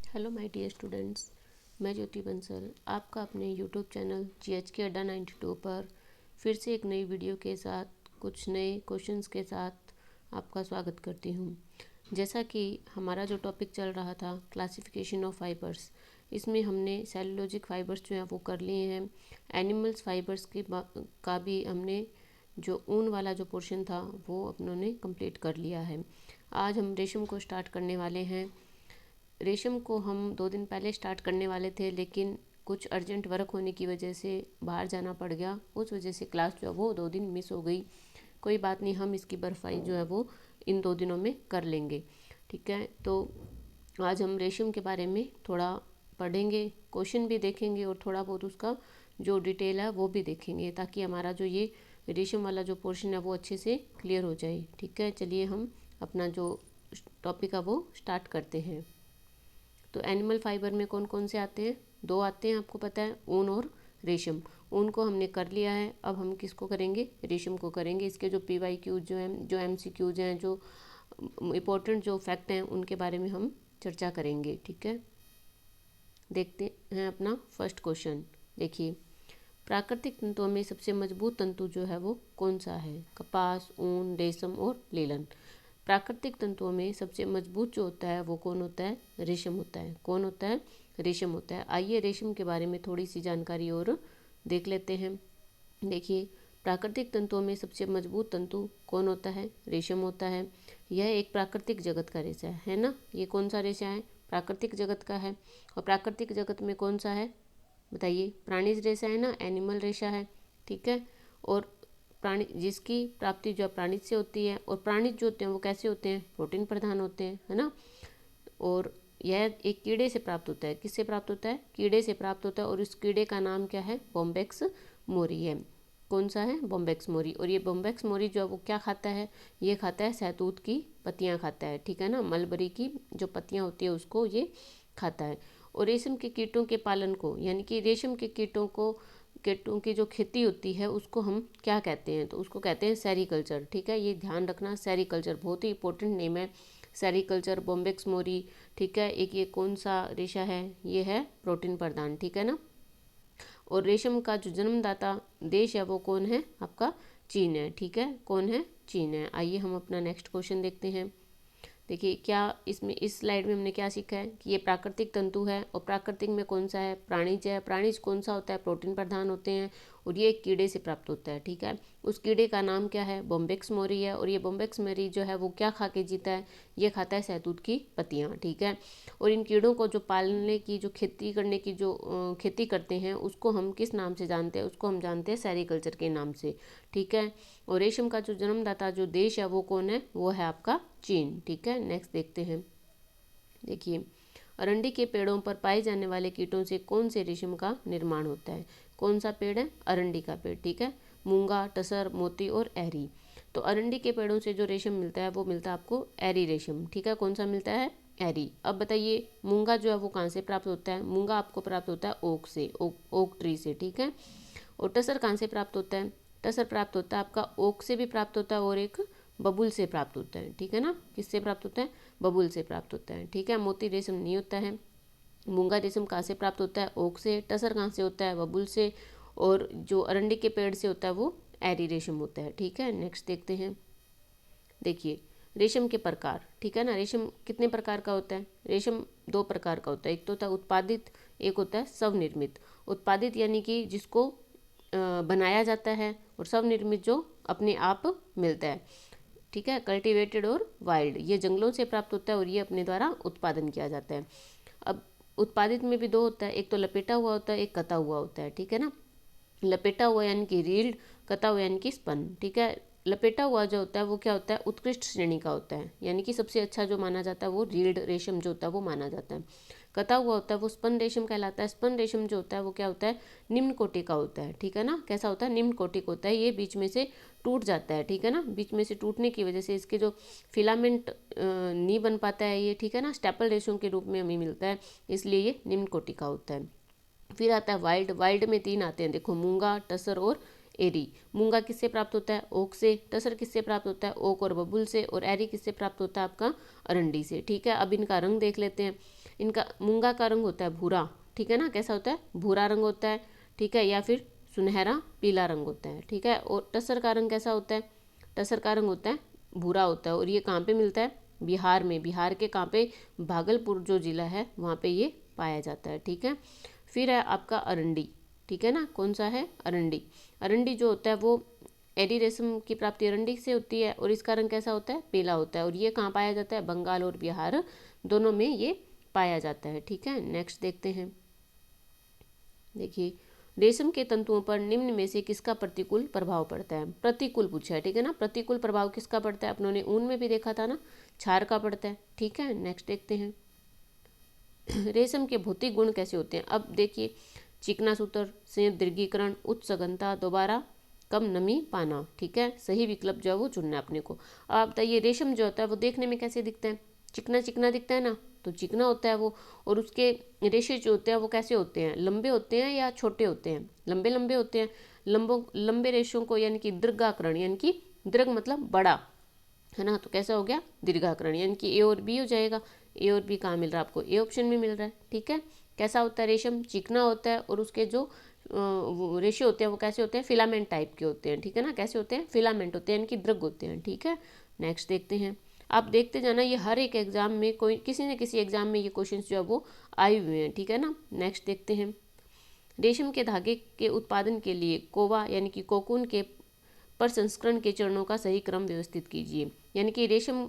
Hello my dear students, मैं ज्योति बंसल आपका अपने यूट्यूब चैनल GHK अड्डा 92 पर फिर से एक नई वीडियो के साथ कुछ नए क्वेश्चंस के साथ आपका स्वागत करती हूँ। जैसा कि हमारा जो टॉपिक चल रहा था क्लासिफिकेशन ऑफ फाइबर्स, इसमें हमने सेलुलोजिक फाइबर्स जो हैं वो कर लिए हैं। एनिमल्स फाइबर्स का भी हमने जो ऊन वाला जो पोर्शन था वो अपनों ने कंप्लीट कर लिया है। आज हम रेशम को स्टार्ट करने वाले हैं। रेशम को हम 2 दिन पहले स्टार्ट करने वाले थे, लेकिन कुछ अर्जेंट वर्क होने की वजह से बाहर जाना पड़ गया। उस वजह से क्लास जो है वो 2 दिन मिस हो गई। कोई बात नहीं, हम इसकी भरपाई जो है वो इन 2 दिनों में कर लेंगे। ठीक है, तो आज हम रेशम के बारे में थोड़ा पढ़ेंगे, क्वेश्चन भी देखेंगे और थोड़ा बहुत उसका जो डिटेल है वो भी देखेंगे, ताकि हमारा जो ये रेशम वाला जो पोर्शन है वो अच्छे से क्लियर हो जाए। ठीक है, चलिए हम अपना जो टॉपिक है वो स्टार्ट करते हैं। तो एनिमल फाइबर में कौन कौन से आते हैं? 2 आते हैं, आपको पता है, ऊन और रेशम। ऊन को हमने कर लिया है, अब हम किसको करेंगे? रेशम को करेंगे। इसके जो PYQ जो हैं, जो MCQs हैं, जो इम्पोर्टेंट जो फैक्ट हैं, उनके बारे में हम चर्चा करेंगे। ठीक है, देखते हैं अपना फर्स्ट क्वेश्चन। देखिए, प्राकृतिक तंतुओं में सबसे मजबूत तंतु जो है वो कौन सा है? कपास, ऊन, रेशम और लीलन। प्राकृतिक तंतुओं में सबसे मजबूत जो होता है वो कौन होता है? रेशम होता है। कौन होता है? रेशम होता है। आइए रेशम के बारे में थोड़ी सी जानकारी और देख लेते हैं। देखिए, प्राकृतिक तंतुओं में सबसे मजबूत तंतु कौन होता है? रेशम होता है। यह एक प्राकृतिक जगत का रेशा है ना। ये कौन सा रेशा है? प्राकृतिक जगत का है। और प्राकृतिक जगत में कौन सा है बताइए? प्राणिज रेशा है ना, एनिमल रेशा है। ठीक है, और प्राणी जिसकी प्राप्ति जो प्राणिज से होती है, और प्राणिज जो होते हैं वो कैसे होते हैं? प्रोटीन प्रधान होते हैं, है ना। और यह एक कीड़े से प्राप्त होता है। किससे प्राप्त होता है? कीड़े से प्राप्त होता है। और इस कीड़े का नाम क्या है? बॉम्बेक्स मोरी है। कौन सा है? बॉम्बेक्स मोरी। और ये बॉम्बेक्स मोरी जो है वो क्या खाता है? ये खाता है सहतूत की पत्तियां खाता है। ठीक है ना, मलबरी की जो पत्तियां होती है उसको ये खाता है। और रेशम के कीटों के पालन को, यानी कि रेशम के कीटों की जो खेती होती है उसको हम क्या कहते हैं? तो उसको कहते हैं सेरीकल्चर। ठीक है, ये ध्यान रखना, सेरीकल्चर बहुत ही इंपॉर्टेंट नेम है। सेरीकल्चर, बॉम्बेक्स मोरी। ठीक है, एक ये कौन सा रेशा है? ये है प्रोटीन प्रदान। ठीक है ना। और रेशम का जो जन्मदाता देश है वो कौन है? आपका चीन है। ठीक है, कौन है? चीन है। आइए हम अपना नेक्स्ट क्वेश्चन देखते हैं। देखिए, क्या इसमें इस स्लाइड में हमने क्या सीखा है कि ये प्राकृतिक तंतु है। और प्राकृतिक में कौन सा है? प्राणिज है। प्राणिज कौन सा होता है? प्रोटीन प्रधान होते हैं। और ये एक कीड़े से प्राप्त होता है। ठीक है, उस कीड़े का नाम क्या है? बॉम्बेक्स मोरी है। और ये बॉम्बेक्स मोरी जो है वो क्या खा के जीता है? ये खाता है सहतूत की पत्तियां। ठीक है, और इन कीड़ों को जो पालने की, जो खेती करने की, जो खेती करते हैं उसको हम किस नाम से जानते हैं? उसको हम जानते हैं सेरीकल्चर के नाम से। ठीक है, और रेशम का जो जन्मदाता जो देश है वो कौन है? वो है आपका चीन। ठीक है, नेक्स्ट देखते हैं। देखिए, अरंडी के पेड़ों पर पाए जाने वाले कीटों से कौन से रेशम का निर्माण होता है? कौन सा पेड़ है? अरंडी का पेड़। ठीक है, मूंगा, टसर, मोती और एरी। तो अरंडी के पेड़ों से जो रेशम मिलता है वो मिलता है आपको एरी रेशम। ठीक है, कौन सा मिलता है? एरी। अब बताइए, मूंगा जो है वो कहाँ से प्राप्त होता है? मूंगा आपको प्राप्त होता है ओक से, ओक ट्री से। ठीक है, और टसर कहाँ से प्राप्त होता है? टसर प्राप्त होता है आपका ओक से भी प्राप्त होता है, और एक बबूल से प्राप्त होता है। ठीक है ना, किससे प्राप्त होता है? बबूल से प्राप्त होता है। ठीक है, मोती रेशम नहीं होता है। मूंगा रेशम कहाँ से प्राप्त होता है? ओक से। टसर कहाँ से होता है? बबूल से। और जो अरंडी के पेड़ से होता है वो एरी रेशम होता है। ठीक है, नेक्स्ट देखते हैं। देखिए, रेशम के प्रकार। ठीक है ना, रेशम कितने प्रकार का होता है? रेशम 2 प्रकार का होता है। एक तो होता है उत्पादित, एक होता है स्वनिर्मित। उत्पादित यानी कि जिसको बनाया जाता है, और स्वनिर्मित जो अपने आप मिलता है। ठीक है, कल्टीवेटेड और वाइल्ड, ये जंगलों से प्राप्त होता है और ये अपने द्वारा उत्पादन किया जाता है। अब उत्पादित में भी 2 होता है, एक तो लपेटा हुआ होता है, एक कता हुआ होता है। ठीक है ना, लपेटा हुआ यानी कि रील्ड, कता हुआ यानी कि स्पन। ठीक है, लपेटा हुआ जो होता है वो क्या होता है? उत्कृष्ट श्रेणी का होता है, यानी कि सबसे अच्छा जो माना जाता है वो रील्ड रेशम जो होता है वो माना जाता है। कता हुआ होता है वो स्पन रेशम कहलाता है। स्पन रेशम जो होता है वो क्या होता है? निम्न कोटि का होता है। ठीक है ना, कैसा होता है? निम्न कोटि का होता है। ये बीच में से टूट जाता है। ठीक है ना, बीच में से टूटने की वजह से इसके जो फिलामेंट नहीं बन पाता है ये। ठीक है ना, स्टेपल रेशम के रूप में हमें मिलता है, इसलिए ये निम्न कोटि का होता है। फिर आता है वाइल्ड। वाइल्ड में 3 आते हैं, देखो, मूंगा, टसर और एरी। मूंगा किससे प्राप्त होता है? ओक से। टसर किससे प्राप्त होता है? ओक और बबूल से। और एरी किससे प्राप्त होता है? आपका अरंडी से। ठीक है, अब इनका रंग देख लेते हैं। इनका मूंगा का रंग होता है भूरा, ठीक है ना, कैसा होता है? भूरा रंग होता है, ठीक है, या फिर सुनहरा पीला रंग होता है, ठीक है। और टसर का रंग कैसा होता है? टसर का रंग होता है भूरा होता है। और ये कहाँ पे मिलता है? बिहार में। बिहार के कहाँ पे? भागलपुर जो जिला है वहाँ पे ये पाया जाता है, ठीक है। फिर है आपका अरंडी, ठीक है ना, कौन सा है? अरंडी। अरंडी जो होता है वो एरी रेशम की प्राप्ति अरंडी से होती है और इसका रंग कैसा होता है? पीला होता है। और ये कहाँ पाया जाता है? बंगाल और बिहार दोनों में ये पाया जाता है, ठीक है। नेक्स्ट देखते हैं। देखिए, रेशम के तंतुओं पर निम्न में से किसका प्रतिकूल प्रभाव पड़ता है? प्रतिकूल पूछा है, ठीक है ना। प्रतिकूल प्रभाव किसका पड़ता है? अपनों ने ऊन में भी देखा था ना, क्षार का पड़ता है, ठीक है। नेक्स्ट देखते हैं। रेशम के भौतिक गुण कैसे होते हैं? अब देखिए, चिकना सूत्र, संयत दीर्घीकरण, उच्च सघनता, दोबारा कम नमी पाना, ठीक है। सही विकल्प जो है वो चुनना है अपने को। अब आप बताइए, रेशम जो होता है वो देखने में कैसे दिखता है? चिकना चिकना दिखता है ना, तो चिकना होता है वो। और उसके रेशे जो होते हैं वो कैसे होते हैं? लंबे होते हैं या छोटे होते हैं? लंबे लंबे होते हैं। लंबे रेशों को यानी कि दीर्घाकरण, यानी कि दीर्घ मतलब बड़ा, है ना, तो कैसा हो गया? दीर्घाकरण, यानी कि ए और बी हो जाएगा। ए और बी कहाँ मिल रहा है आपको? ए ऑप्शन में मिल रहा है, ठीक है। कैसा होता है रेशम? चिकना होता है। और उसके जो रेशे होते हैं वो कैसे होते हैं? फिलामेंट टाइप के होते हैं, ठीक है ना। कैसे होते हैं? फिलामेंट होते हैं, यानी कि दीर्घ होते हैं, ठीक है। नेक्स्ट देखते हैं। आप देखते जाना, ये हर एक एग्जाम में कोई किसी न किसी एग्जाम में ये क्वेश्चन जो है वो आए हुए हैं, ठीक है ना। नेक्स्ट देखते हैं। रेशम के धागे के उत्पादन के लिए कोवा यानी कि कोकून के प्रसंस्करण के चरणों का सही क्रम व्यवस्थित कीजिए। यानी कि रेशम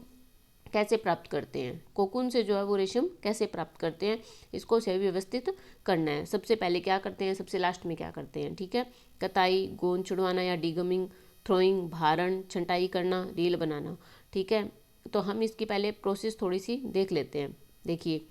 कैसे प्राप्त करते हैं? कोकून से जो है वो रेशम कैसे प्राप्त करते हैं, इसको सही व्यवस्थित करना है। सबसे पहले क्या करते हैं, सबसे लास्ट में क्या करते हैं, ठीक है। कताई, गोंद छुड़वाना या डिगमिंग, थ्रोइंग, भारण, छंटाई करना, रील बनाना, ठीक है। तो हम इसकी पहले प्रोसेस थोड़ी सी देख लेते हैं। देखिए,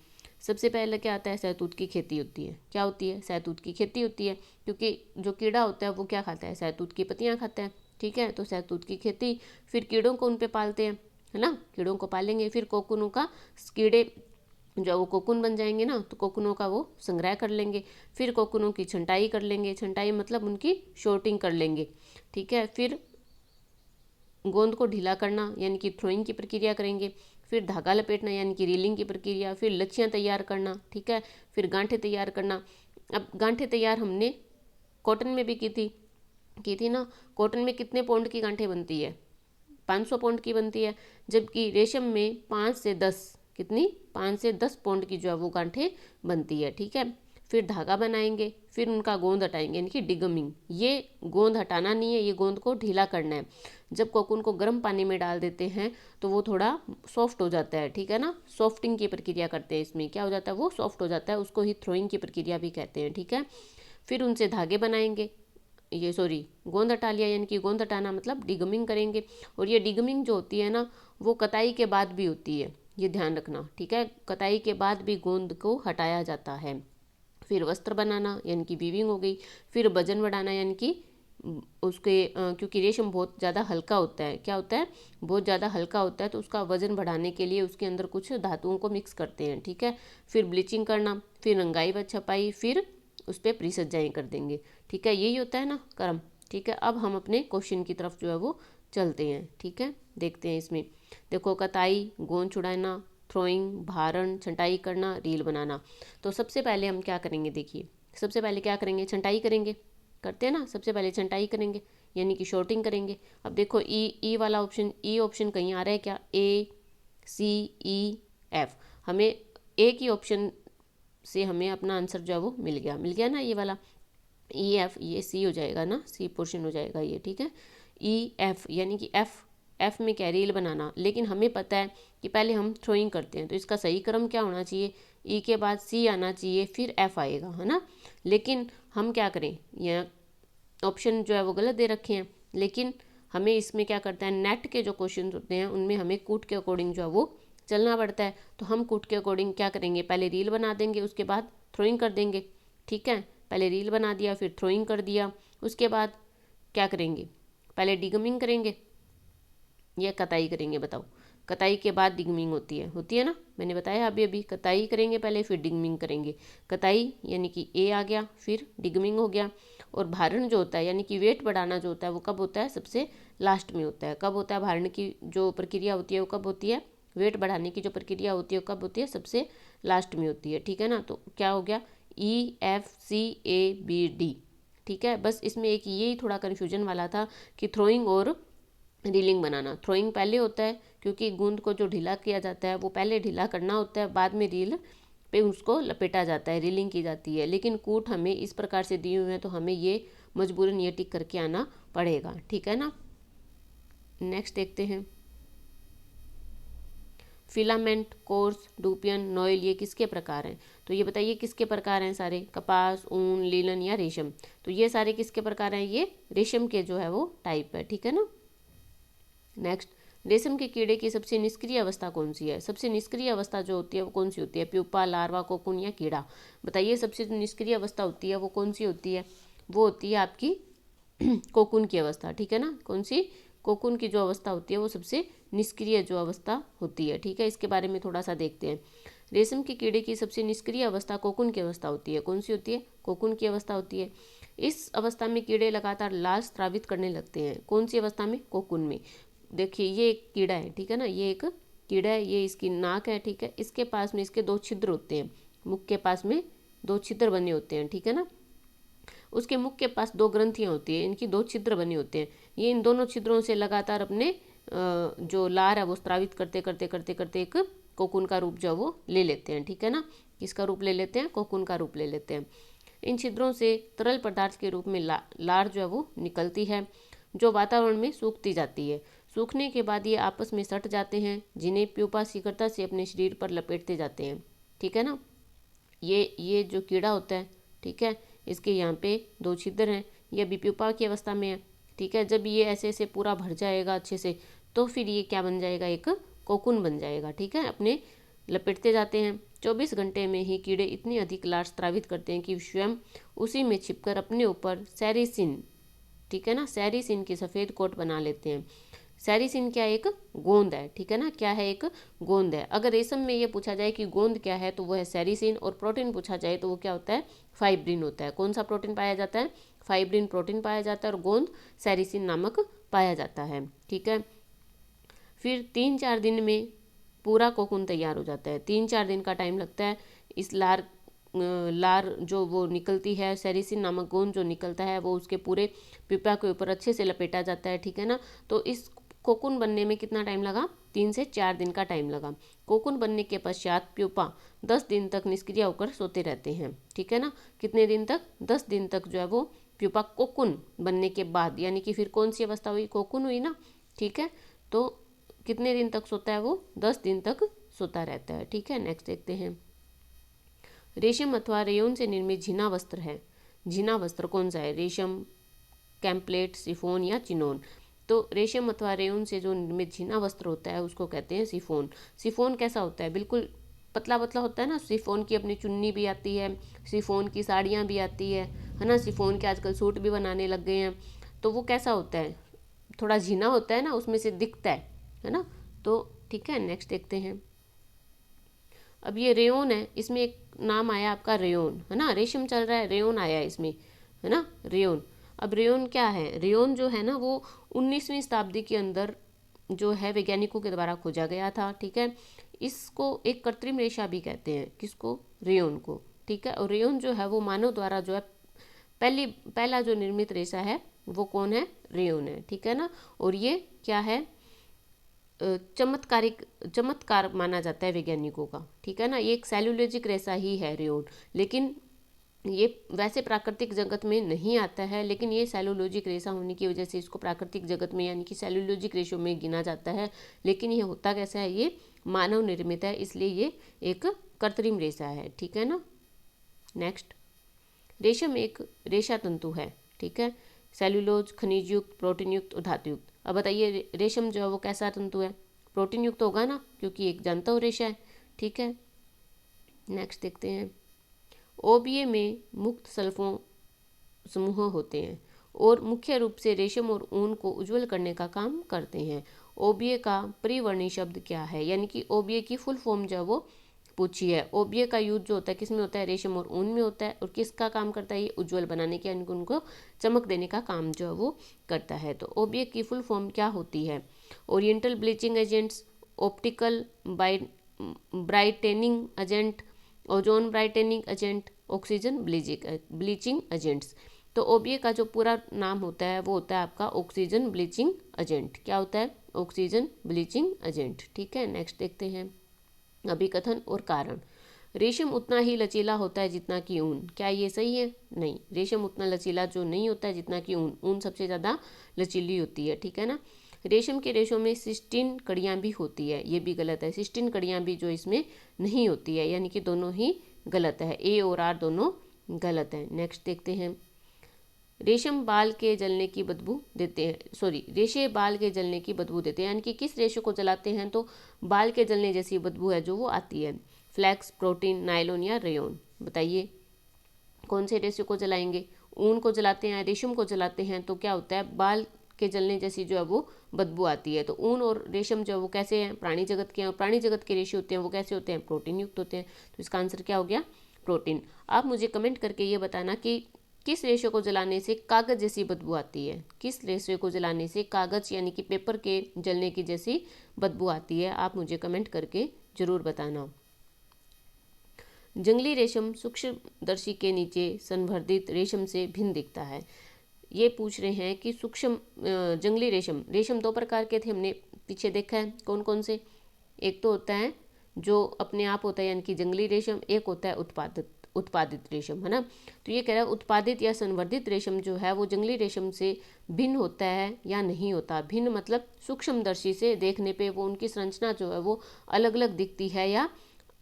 सबसे पहले क्या आता है? सहतूत की खेती होती है। क्या होती है? सहतूत की खेती होती है, क्योंकि जो कीड़ा होता है वो क्या खाता है? सहतूत की पत्तियां खाता है, ठीक है। तो सहतूत की खेती, फिर कीड़ों को उन पे पालते हैं, है ना, कीड़ों को पालेंगे, फिर कोकूनों का कीड़े जो वो कोकून बन जाएंगे ना, तो कोकूनों का वो संग्रह कर लेंगे। फिर कोकूनों की छंटाई कर लेंगे, छंटाई मतलब उनकी शॉर्टिंग कर लेंगे, ठीक है। फिर गोंद को ढीला करना यानी कि थ्रोइंग की प्रक्रिया करेंगे। फिर धागा लपेटना यानी कि रीलिंग की प्रक्रिया। फिर लच्छियाँ तैयार करना, ठीक है। फिर गांठें तैयार करना। अब गांठें तैयार हमने कॉटन में भी की थी ना। कॉटन में कितने पाउंड की गांठें बनती है? 500 पाउंड की बनती है। जबकि रेशम में 5 से 10, कितनी? 5 से 10 पाउंड की जो है वो गांठें बनती है, ठीक है। फिर धागा बनाएंगे, फिर उनका गोंद हटाएंगे यानी कि डिगमिंग। ये गोंद हटाना नहीं है, ये गोंद को ढीला करना है। जब कोकून को गर्म पानी में डाल देते हैं तो वो थोड़ा सॉफ्ट हो जाता है, ठीक है ना। सॉफ्टिंग की प्रक्रिया करते हैं, इसमें क्या हो जाता है? वो सॉफ्ट हो जाता है, उसको ही थ्रोइंग की प्रक्रिया भी कहते हैं, ठीक है। फिर उनसे धागे बनाएंगे, ये सॉरी गोंद हटा लिया, यानी कि गोंद हटाना मतलब डिगमिंग करेंगे। और ये डिगमिंग जो होती है ना, वो कताई के बाद भी होती है, ये ध्यान रखना, ठीक है। कताई के बाद भी गोंद को हटाया जाता है। फिर वस्त्र बनाना यानी कि वीविंग हो गई। फिर वजन बढ़ाना यानी कि उसके क्योंकि रेशम बहुत ज़्यादा हल्का होता है, क्या होता है? बहुत ज़्यादा हल्का होता है, तो उसका वजन बढ़ाने के लिए उसके अंदर कुछ धातुओं को मिक्स करते हैं, ठीक है। फिर ब्लीचिंग करना, फिर रंगाई व छपाई, फिर उस पर प्रीसज्जाएँ कर देंगे, ठीक है। यही होता है ना क्रम, ठीक है। अब हम अपने क्वेश्चन की तरफ जो है वो चलते हैं, ठीक है। देखते हैं इसमें। देखो, कताई, गोंद छुड़ाना, थ्रोइंग, भारण, छंटाई करना, रील बनाना। तो सबसे पहले हम क्या करेंगे? देखिए, सबसे पहले क्या करेंगे? छंटाई करेंगे, करते हैं ना। सबसे पहले छंटाई करेंगे यानी कि शॉर्टिंग करेंगे। अब देखो, ई वाला ऑप्शन, ई ऑप्शन कहीं आ रहा है क्या? ए, सी, ई, एफ। हमें एक ही ऑप्शन से हमें अपना आंसर जो है वो मिल गया ना, ये वाला ई एफ, ये सी हो जाएगा ना, सी पोर्शन हो जाएगा ये, ठीक है। ई एफ यानी कि एफ में क्या? रील बनाना। लेकिन हमें पता है कि पहले हम थ्रोइंग करते हैं, तो इसका सही क्रम क्या होना चाहिए? ई के बाद सी आना चाहिए, फिर एफ आएगा, है ना। लेकिन हम क्या करें, यह ऑप्शन जो है वो गलत दे रखे हैं। लेकिन हमें इसमें क्या करता है, नेट के जो क्वेश्चन होते हैं उनमें हमें कूट के अकॉर्डिंग जो है वो चलना पड़ता है। तो हम कूट के अकॉर्डिंग क्या करेंगे? पहले रील बना देंगे, उसके बाद थ्रोइंग कर देंगे, ठीक है। पहले रील बना दिया, फिर थ्रोइंग कर दिया, उसके बाद क्या करेंगे? पहले डिगमिंग करेंगे या कताई करेंगे? बताओ। कताई के बाद डिगमिंग होती है ना, मैंने बताया अभी अभी। कताई करेंगे पहले, फिर डिगमिंग करेंगे। कताई यानी कि ए आ गया, फिर डिगमिंग हो गया। और भारण जो होता है यानी कि वेट बढ़ाना जो होता है वो कब होता है, सबसे लास्ट में होता है। कब होता है भारण की जो प्रक्रिया होती है वो कब होती है, वेट बढ़ाने की जो प्रक्रिया होती है वो कब होती है, सबसे लास्ट में होती है। ठीक है ना, तो क्या हो गया EFCABD। ठीक है, बस इसमें एक यही थोड़ा कन्फ्यूजन वाला था कि थ्रोइंग और रीलिंग बनाना। थ्रोइंग पहले होता है क्योंकि गेंद को जो ढीला किया जाता है वो पहले ढीला करना होता है, बाद में रील पे उसको लपेटा जाता है, रीलिंग की जाती है। लेकिन कूट हमें इस प्रकार से दिए हुए हैं तो हमें ये मजबूरन ये टिक करके आना पड़ेगा। ठीक है ना, नेक्स्ट देखते हैं। फिलामेंट, कोर्स, डूपियन, नॉइल ये किसके प्रकार हैं, तो ये बताइए किसके प्रकार हैं सारे, कपास, ऊन, लीलन या रेशम। तो ये सारे किसके प्रकार हैं, ये रेशम के जो है वो टाइप है। ठीक है ना, नेक्स्ट, रेशम के कीड़े की सबसे निष्क्रिय अवस्था कौन सी है। सबसे निष्क्रिय अवस्था जो होती है वो कौन सी होती है, प्यूपा, लार्वा, कोकून या कीड़ा। बताइए सबसे जो निष्क्रिय अवस्था होती है वो कौन सी होती है, वो होती है आपकी कोकून की अवस्था। ठीक है ना, कौन सी, कोकून की जो अवस्था होती है वो सबसे निष्क्रिय जो अवस्था होती है। ठीक है, इसके बारे में थोड़ा सा देखते हैं। रेशम के कीड़े की सबसे निष्क्रिय अवस्था कोकून की अवस्था होती है। कौन सी होती है, कोकून की अवस्था होती है। इस अवस्था में कीड़े लगातार लाल स्रावित करने लगते हैं। कौन सी अवस्था में, कोकून में। देखिए ये एक कीड़ा है, ठीक है ना, ये एक कीड़ा है, ये इसकी नाक है। ठीक है, इसके पास में इसके 2 छिद्र होते हैं, मुख के पास में 2 छिद्र बने होते हैं। ठीक है ना, उसके मुख के पास 2 ग्रंथियां होती है, इनकी 2 छिद्र बने होते हैं। ये इन दोनों छिद्रों से लगातार अपने जो लार है वो स्रावित करते करते करते करते एक कोकून का रूप जो वो ले लेते हैं। ठीक है ना, किसका रूप ले लेते हैं, कोकून का रूप ले लेते हैं। इन छिद्रों से तरल पदार्थ के रूप में लार जो है वो निकलती है, जो वातावरण में सूखती जाती है। सूखने के बाद ये आपस में सट जाते हैं, जिन्हें प्यूपा शीघ्रता से अपने शरीर पर लपेटते जाते हैं। ठीक है ना, ये जो कीड़ा होता है, ठीक है, इसके यहाँ पे 2 छिद्र हैं, ये अभी प्यूपा की अवस्था में है। ठीक है, जब ये ऐसे ऐसे पूरा भर जाएगा अच्छे से तो फिर ये क्या बन जाएगा, एक कोकून बन जाएगा। ठीक है, अपने लपेटते जाते हैं। 24 घंटे में ही कीड़े इतनी अधिक लार स्रावित करते हैं कि स्वयं उसी में छिपकर अपने ऊपर सेरिसिन, ठीक है ना, सेरिसिन की सफ़ेद कोट बना लेते हैं। सेरिसिन क्या है, एक गोंद है। ठीक है ना, क्या है, एक गोंद है। अगर रेशम में ये पूछा जाए कि गोंद क्या है तो वो है सेरिसिन, और प्रोटीन पूछा जाए तो वो क्या होता है, फाइब्रिन होता है। कौन सा प्रोटीन पाया जाता है, फाइब्रिन प्रोटीन पाया जाता है, और गोंद सेरिसिन नामक पाया जाता है। ठीक है, फिर 3-4 दिन में पूरा कोकून तैयार हो जाता है। 3-4 दिन का टाइम लगता है इस लार जो वो निकलती है, सेरिसिन नामक गोंद जो निकलता है वो उसके पूरे प्यूपा के ऊपर अच्छे से लपेटा जाता है। ठीक है ना, तो इस कोकून बनने में कितना टाइम लगा, 3 से 4 दिन का टाइम लगा। कोकून बनने के पश्चात प्यूपा 10 दिन तक निष्क्रिय होकर सोते रहते हैं। ठीक है ना, कितने दिन तक, 10 दिन तक जो है वो प्यूपा कोकून बनने के बाद, यानी कि फिर कौन सी अवस्था हुई, कोकून हुई ना। ठीक है, तो कितने दिन तक सोता है वो, 10 दिन तक सोता रहता है। ठीक है, नेक्स्ट देखते हैं। रेशम अथवा रेयोन से निर्मित झीना वस्त्र है। झीना वस्त्र कौन सा है, रेशम, कैम्पलेट, सिफोन या चिनोन। तो रेशम अथवा रेयोन से जो निर्मित झीना वस्त्र होता है उसको कहते हैं सिफोन। सिफोन कैसा होता है, बिल्कुल पतला पतला होता है ना। सिफोन की अपनी चुन्नी भी आती है, सिफोन की साड़ियाँ भी आती है ना। सिफोन के आजकल सूट भी बनाने लग गए हैं। तो वो कैसा होता है, थोड़ा झीना होता है ना, उसमें से दिखता है ना। तो ठीक है, नेक्स्ट देखते हैं। अब ये रेयोन है, इसमें एक नाम आया आपका रेयोन, है ना, रेशम चल रहा है, रेयोन आया है इसमें, है ना, रेयोन। अब रेयोन क्या है, रेयोन जो है ना वो 19वीं शताब्दी के अंदर जो है वैज्ञानिकों के द्वारा खोजा गया था। ठीक है, इसको एक कृत्रिम रेशा भी कहते हैं, किसको, रेयोन को। ठीक है, और रेयोन जो है वो मानव द्वारा जो है पहला जो निर्मित रेशा है वो कौन है, रेयोन है। ठीक है ना, और ये क्या है, चमत्कार माना जाता है वैज्ञानिकों का। ठीक है ना, ये एक सेल्यूलोजिक रेशा ही है रेयोन, लेकिन ये वैसे प्राकृतिक जगत में नहीं आता है, लेकिन ये सेल्यूलोजिक रेशा होने की वजह से इसको प्राकृतिक जगत में यानी कि सेल्यूलोजिक रेशो में गिना जाता है। लेकिन ये होता कैसा है, ये मानव निर्मित है, इसलिए ये एक कृत्रिम रेशा है। ठीक है ना, नेक्स्ट, रेशम एक रेशा तंतु है। ठीक है, सेल्यूलोज, खनिज युक्त, प्रोटीन युक्त और धातु युक्त। अब बताइए रेशम जो है वो कैसा तंतु है, प्रोटीन युक्त होगा ना, क्योंकि एक जंतु रेशा है। ठीक है, नेक्स्ट देखते हैं। ओबीए में मुक्त सल्फों समूह होते हैं और मुख्य रूप से रेशम और ऊन को उज्ज्वल करने का काम करते हैं। ओबीए का परिवर्णी शब्द क्या है, यानी कि ओबीए की फुल फॉर्म जो है वो पूछी है। ओबिए का यूज जो होता है किस में होता है, रेशम और ऊन में होता है। और किसका काम करता है ये, उज्ज्वल बनाने के, यानी कि उनको चमक देने का काम जो है वो करता है। तो ओबिए की फुल फॉर्म क्या होती है, oriental bleaching agents, optical brightening agent, ozone brightening agent, oxygen bleaching agents. तो ओबीए का जो पूरा नाम होता है वो होता है आपका ऑक्सीजन ब्लीचिंग एजेंट। क्या होता है, ऑक्सीजन ब्लीचिंग एजेंट। ठीक है, नेक्स्ट देखते हैं अभिकथन और कारण। रेशम उतना ही लचीला होता है जितना कि ऊन। क्या ये सही है, नहीं, रेशम उतना लचीला जो नहीं होता है जितना कि ऊन, ऊन सबसे ज़्यादा लचीली होती है। ठीक है ना। रेशम के रेशों में 16 कड़ियाँ भी होती है, ये भी गलत है। 16 कड़ियाँ भी जो इसमें नहीं होती है, यानी कि दोनों ही गलत है, ए और आर दोनों गलत है। नेक्स्ट देखते हैं रेशम बाल के जलने की बदबू देते हैं, रेशे बाल के जलने की बदबू देते हैं, यानी कि किस रेशे को जलाते हैं तो बाल के जलने जैसी बदबू है जो वो आती है। फ्लैक्स, प्रोटीन, नायलॉन या रेयॉन। बताइए कौन से रेशे को जलाएंगे, ऊन को जलाते हैं, रेशम को जलाते हैं तो क्या होता है, बाल के जलने जैसी जो है वो बदबू आती है। तो ऊन और रेशम जो है वो कैसे हैं, प्राणी जगत के हैं, और प्राणी जगत के रेशे होते हैं वो कैसे होते हैं, प्रोटीन युक्त होते हैं। तो इसका आंसर क्या हो गया, प्रोटीन। आप मुझे कमेंट करके ये बताना कि किस रेशे को जलाने से कागज जैसी बदबू आती है, किस रेशे को जलाने से कागज यानी कि पेपर के जलने की जैसी बदबू आती है, आप मुझे कमेंट करके जरूर बताना। जंगली रेशम सूक्ष्मदर्शी के नीचे संवर्धित रेशम से भिन्न दिखता है। ये पूछ रहे हैं कि सूक्ष्म जंगली रेशम, रेशम दो प्रकार के थे, हमने पीछे देखा है कौन कौन से। एक तो होता है जो अपने आप होता है यानी कि जंगली रेशम, एक होता है उत्पादित रेशम, है ना। तो ये कह रहा है उत्पादित या संवर्धित रेशम जो है वो जंगली रेशम से भिन्न होता है या नहीं होता। भिन्न मतलब सूक्ष्मदर्शी से देखने पे वो उनकी संरचना जो है वो अलग अलग दिखती है या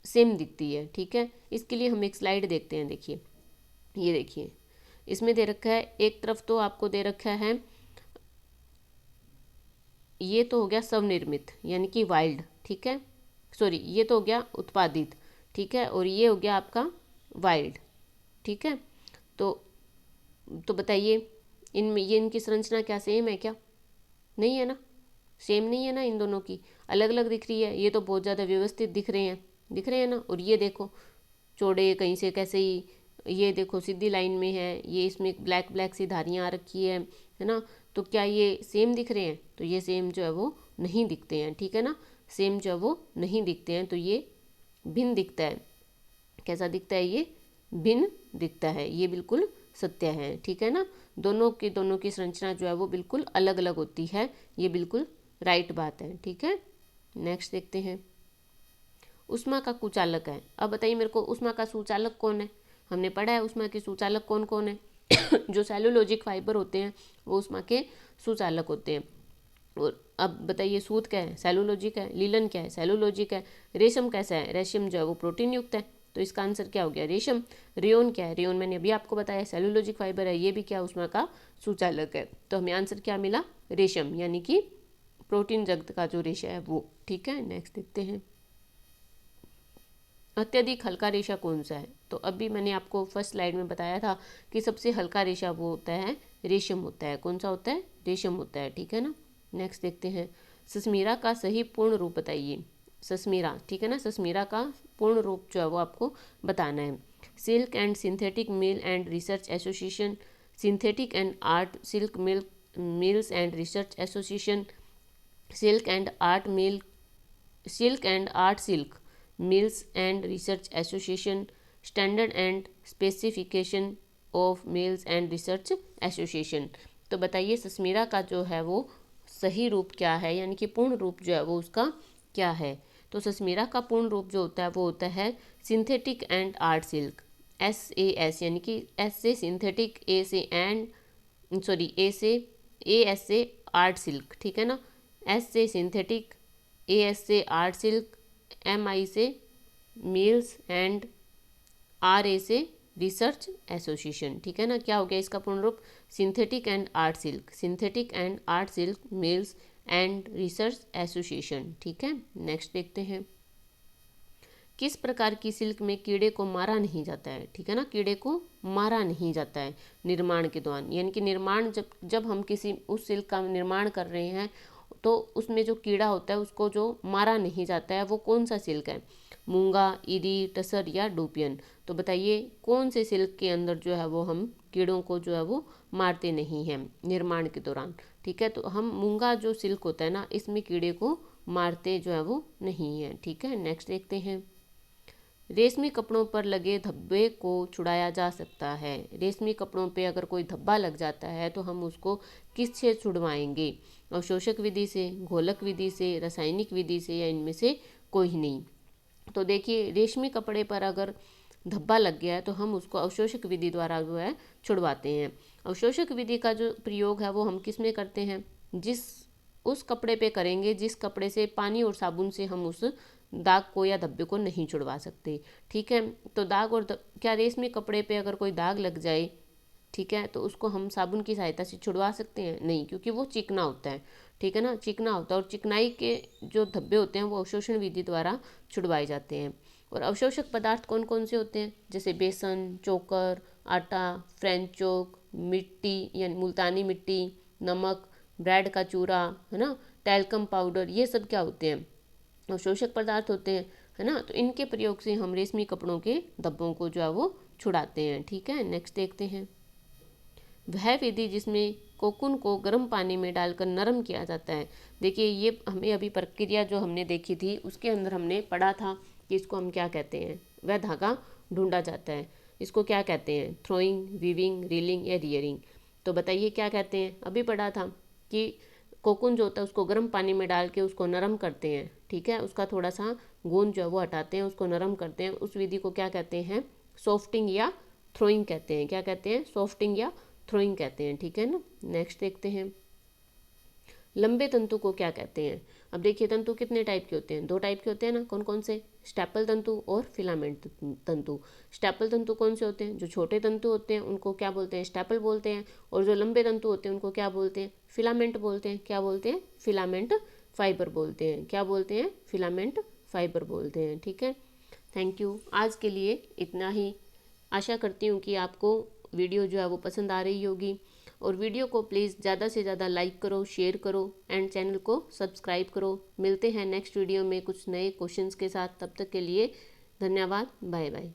सेम दिखती है। ठीक है, इसके लिए हम एक स्लाइड देखते हैं। देखिए, ये देखिए इसमें दे रखा है, एक तरफ तो आपको दे रखा है, ये तो हो गया स्वनिर्मित यानी कि वाइल्ड, ठीक है, ये तो हो गया उत्पादित, ठीक है, और ये हो गया आपका वाइल्ड। ठीक है, तो बताइए इनमें ये इनकी संरचना क्या सेम है क्या, नहीं है ना, सेम नहीं है ना, इन दोनों की अलग अलग दिख रही है। ये तो बहुत ज़्यादा व्यवस्थित दिख रहे हैं ना, और ये देखो चौड़े कहीं से कैसे ही, ये देखो सीधी लाइन में है, ये इसमें ब्लैक ब्लैक सी धारियाँ आ रखी है ना। तो क्या ये सेम दिख रहे हैं, तो ये सेम जो है वो नहीं दिखते हैं। ठीक है ना, सेम जो है वो नहीं दिखते हैं, तो ये भिन्न दिखता है। कैसा दिखता है, ये भिन्न दिखता है, ये बिल्कुल सत्य है। ठीक है ना, दोनों की संरचना जो है वो बिल्कुल अलग अलग होती है, ये बिल्कुल राइट बात है। ठीक है, नेक्स्ट देखते हैं उष्मा का कुचालक है। अब बताइए मेरे को उष्मा का सुचालक कौन है, हमने पढ़ा है उष्मा के सुचालक कौन कौन है जो सेलुलोजिक फाइबर होते हैं वो उष्मा के सुचालक होते हैं। और अब बताइए सूत क्या है, सेलुलोजिक है, लीलन क्या है, सेलुलोजिक है, रेशम कैसा है, रेशम जो है वो प्रोटीन युक्त है, तो इसका आंसर क्या हो गया, रेशम। रेयॉन क्या है, रेयॉन मैंने अभी आपको बताया सेलुलोजिक फाइबर है, ये भी क्या उष्मा का सुचालक है। तो हमें आंसर क्या मिला, रेशम, यानी कि प्रोटीन जगत का जो रेशा है वो। ठीक है, नेक्स्ट देखते हैं अत्यधिक हल्का रेशा कौन सा है। तो अभी मैंने आपको फर्स्ट स्लाइड में बताया था कि सबसे हल्का रेशा वो होता है रेशम होता है। कौन सा होता है, रेशम होता है। ठीक है ना, नेक्स्ट देखते हैं सस्मीरा का सही पूर्ण रूप बताइए। सस्मीरा, ठीक है ना, सस्मीरा का पूर्ण रूप जो है वो आपको बताना है। Silk and synthetic mill and research association, synthetic and art silk mills and research association, silk and art silk mills and research association, standard and specification of mills and research association. तो बताइए सस्मीरा का जो है वो सही रूप क्या है, यानी कि पूर्ण रूप जो है वो उसका क्या है। तो सस्मीरा का पूर्ण रूप जो होता है वो होता है synthetic and art silk, SAS, यानी कि S से सिंथेटिक, ए एस से आर्ट सिल्क, ठीक है ना, S से सिंथेटिक, AS से आर्ट सिल्क, MI से मिल्स एंड RA से रिसर्च एसोसिएशन। ठीक है ना, क्या हो गया इसका पूर्ण रूप, synthetic and art silk, synthetic and art silk mills and research association. ठीक है, नेक्स्ट देखते हैं किस प्रकार की सिल्क में कीड़े को मारा नहीं जाता है। ठीक है ना, कीड़े को मारा नहीं जाता है निर्माण के दौरान, यानी कि निर्माण जब हम किसी उस सिल्क का निर्माण कर रहे हैं तो उसमें जो कीड़ा होता है उसको जो मारा नहीं जाता है वो कौन सा सिल्क है। मूंगा, इरी, टसर या डूपियन। तो बताइए कौन से सिल्क के अंदर जो है वो हम कीड़ों को जो है वो मारते नहीं हैं निर्माण के दौरान। ठीक है, तो हम मूंगा जो सिल्क होता है ना, इसमें कीड़े को मारते जो है वो नहीं है। ठीक है, नेक्स्ट देखते हैं। रेशमी कपड़ों पर लगे धब्बे को छुड़ाया जा सकता है। रेशमी कपड़ों पे अगर कोई धब्बा लग जाता है तो हम उसको किससे छुड़वाएंगे? अवशोषक विधि से, घोलक विधि से, रासायनिक विधि से, या इनमें से कोई नहीं। तो देखिए रेशमी कपड़े पर अगर धब्बा लग गया है तो हम उसको अवशोषक विधि द्वारा जो है छुड़वाते हैं। अवशोषक विधि का जो प्रयोग है वो हम किस में करते हैं? उस कपड़े पे करेंगे जिस कपड़े से पानी और साबुन से हम उस दाग को या धब्बे को नहीं छुड़वा सकते। ठीक है, तो दाग और क्या रेशमी कपड़े पे अगर कोई दाग लग जाए, ठीक है, तो उसको हम साबुन की सहायता से छुड़वा सकते हैं? नहीं, क्योंकि वो चिकना होता है। ठीक है ना, चिकना होता है और चिकनाई के जो धब्बे होते हैं वो अवशोषण विधि द्वारा छुड़वाए जाते हैं। और अवशोषक पदार्थ कौन कौन से होते हैं? जैसे बेसन, चोकर, आटा, फ्रेंच चोक, मिट्टी यानी मुल्तानी मिट्टी, नमक, ब्रेड का चूरा, है ना, टैल्कम पाउडर, ये सब क्या होते हैं? अवशोषक पदार्थ होते हैं, है ना। तो इनके प्रयोग से हम रेशमी कपड़ों के धब्बों को जो है वो छुड़ाते हैं। ठीक है, नेक्स्ट देखते हैं। वह विधि जिसमें कोकून को गर्म पानी में डालकर नरम किया जाता है। देखिए ये हमें अभी प्रक्रिया जो हमने देखी थी उसके अंदर हमने पढ़ा था कि इसको हम क्या कहते हैं? वह धागा ढूंढा जाता है, इसको क्या कहते हैं? थ्रोइंग, वीविंग, रीलिंग या रियरिंग। तो बताइए क्या कहते हैं? अभी पढ़ा था कि कोकून जो होता है उसको गर्म पानी में डाल के उसको नरम करते हैं। ठीक है, उसका थोड़ा सा गूंद जो है वो हटाते हैं, उसको नरम करते हैं। उस विधि को क्या कहते हैं? सॉफ्टिंग या थ्रोइंग कहते हैं। क्या कहते हैं? सॉफ्टिंग या थ्रोइंग कहते हैं। ठीक है ना, नेक्स्ट देखते हैं। लंबे तंतु को क्या कहते हैं? अब देखिए तंतु कितने टाइप के होते हैं? दो टाइप के होते हैं ना, कौन कौन से? स्टेपल तंतु और फिलामेंट तंतु। स्टेपल तंतु कौन से होते हैं? जो छोटे तंतु होते हैं उनको क्या बोलते हैं? स्टेपल बोलते हैं। और जो लंबे तंतु होते हैं उनको क्या बोलते हैं? फिलामेंट बोलते हैं। क्या बोलते हैं? फिलामेंट फाइबर बोलते हैं। क्या बोलते हैं? फिलामेंट फाइबर बोलते हैं। ठीक है, थैंक यू। आज के लिए इतना ही। आशा करती हूँ कि आपको वीडियो जो है वो पसंद आ रही होगी। और वीडियो को प्लीज़ ज़्यादा से ज़्यादा लाइक करो, शेयर करो एंड चैनल को सब्सक्राइब करो। मिलते हैं नेक्स्ट वीडियो में कुछ नए क्वेश्चंस के साथ। तब तक के लिए धन्यवाद, बाय बाय।